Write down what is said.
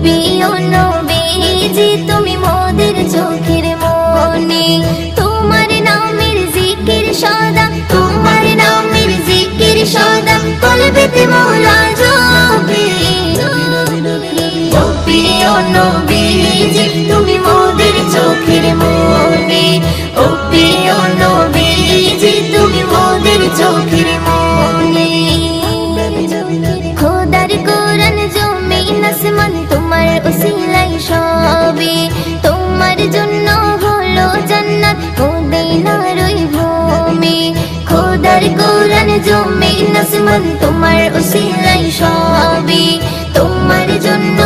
প্রিয় নবীজি তুমি মোদের চোখের মনি, তোমার নামের জিকির সদা, তোমার নামের জিকির সদা কলবেতে মওলা জপে। ও প্রিয় নবীজি তুমি মোদের চোখের মনি, ও প্রিয় নবীজি তুমি মোদের চোখের মনি। খোদার কোরআন জমিন আসমান তোমার উসিলাই সবে, তোমার জন্য হলো জান্নাত মদিনার ওই ভূমি। খোদার কোরআন জমিন আসমান তোমার উসিলাই সবে, তোমার জন্য